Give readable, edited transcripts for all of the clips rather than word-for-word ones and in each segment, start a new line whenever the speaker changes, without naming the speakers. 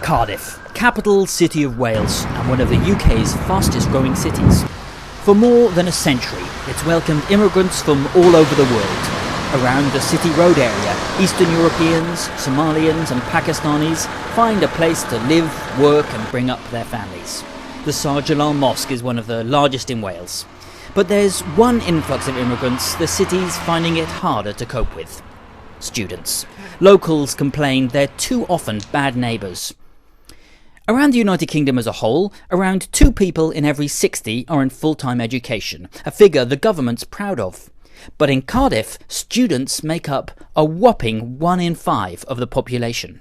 Cardiff, capital city of Wales and one of the UK's fastest growing cities. For more than a century, it's welcomed immigrants from all over the world. Around the City Road area, Eastern Europeans, Somalians and Pakistanis find a place to live, work and bring up their families. The Shah Jalal Mosque is one of the largest in Wales. But there's one influx of immigrants the city's finding it harder to cope with. Students. Locals complain they're too often bad neighbours. Around the United Kingdom as a whole, around 2 people in every 60 are in full-time education, a figure the government's proud of. But in Cardiff, students make up a whopping 1 in 5 of the population.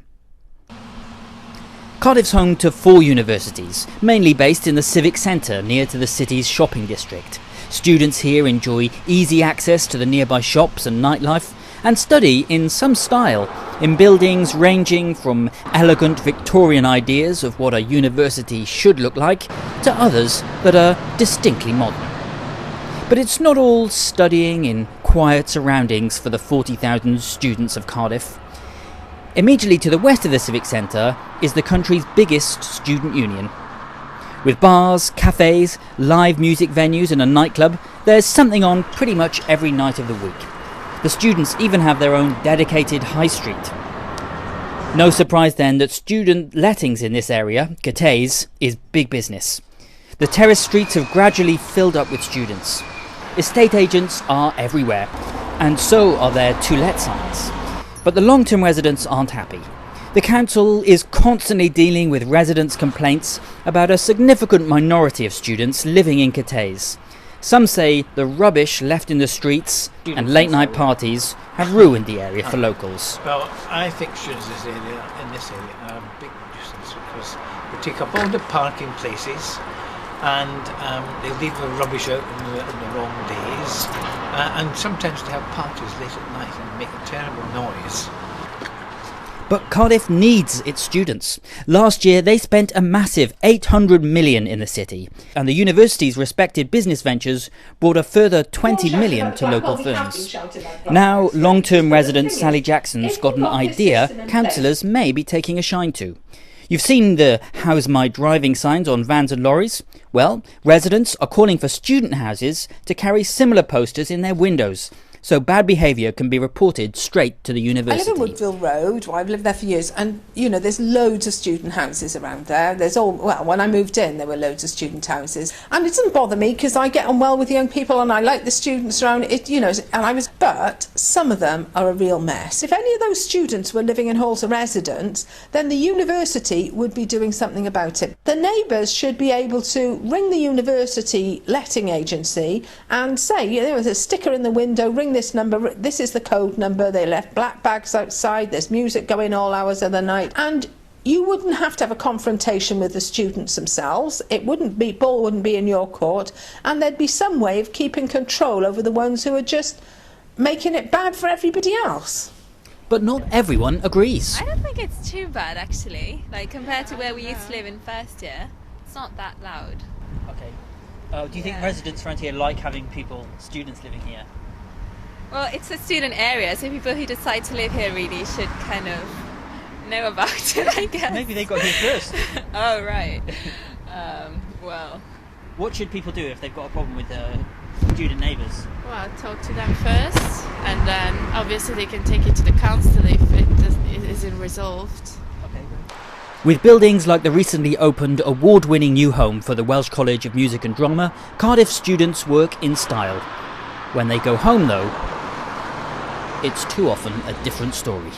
Cardiff's home to 4 universities, mainly based in the civic centre near to the city's shopping district. Students here enjoy easy access to the nearby shops and nightlife, and study in some style, in buildings ranging from elegant Victorian ideas of what a university should look like, to others that are distinctly modern. But it's not all studying in quiet surroundings for the 40,000 students of Cardiff. Immediately to the west of the civic centre is the country's biggest student union. With bars, cafes, live music venues and a nightclub, there's something on pretty much every night of the week. The students even have their own dedicated high street. No surprise then that student lettings in this area, Cathays, is big business. The terrace streets have gradually filled up with students. Estate agents are everywhere, and so are their to let signs. But the long-term residents aren't happy. The council is constantly dealing with residents' complaints about a significant minority of students living in Cathays. Some say the rubbish left in the streets and late-night parties have ruined the area for locals.
Well, I think students in this area are a big nuisance because they take up all the parking places and they leave the rubbish out on the wrong days, and sometimes they have parties late at night and make a terrible noise.
But Cardiff needs its students. Last year they spent a massive $800 million in the city, and the university's respected business ventures brought a further $20 million to local firms. Now long-term resident Sally Jackson's got an idea councillors may be taking a shine to. You've seen the "How's my driving" signs on vans and lorries? Well, residents are calling for student houses to carry similar posters in their windows, so bad behaviour can be reported straight to the university.
I live in Woodville Road. I've lived there for years, and there's loads of student houses around there. When I moved in, there were loads of student houses, and it doesn't bother me because I get on well with young people, and I like the students around it. But some of them are a real mess. If any of those students were living in halls of residence, then the university would be doing something about it. The neighbours should be able to ring the university letting agency and say, there's a sticker in the window, ring this number, this is the code number, they left black bags outside, there's music going all hours of the night, and you wouldn't have to have a confrontation with the students themselves. Ball wouldn't be in your court, and there'd be some way of keeping control over the ones who are just making it bad for everybody else.
But not everyone agrees.
I don't think it's too bad actually, compared to where we used to live in first year. It's not that loud.
Okay. Do you think residents around here like having students living here?
Well, it's a student area, so people who decide to live here really should kind of know about it, I guess.
Maybe they got here first.
Oh, right. Well.
What should people do if they've got a problem with student neighbours?
Well, talk to them first, and then obviously they can take it to the council if it isn't resolved.
Okay. With buildings like the recently opened award-winning new home for the Welsh College of Music and Drama, Cardiff students work in style. When they go home though, it's too often a different story.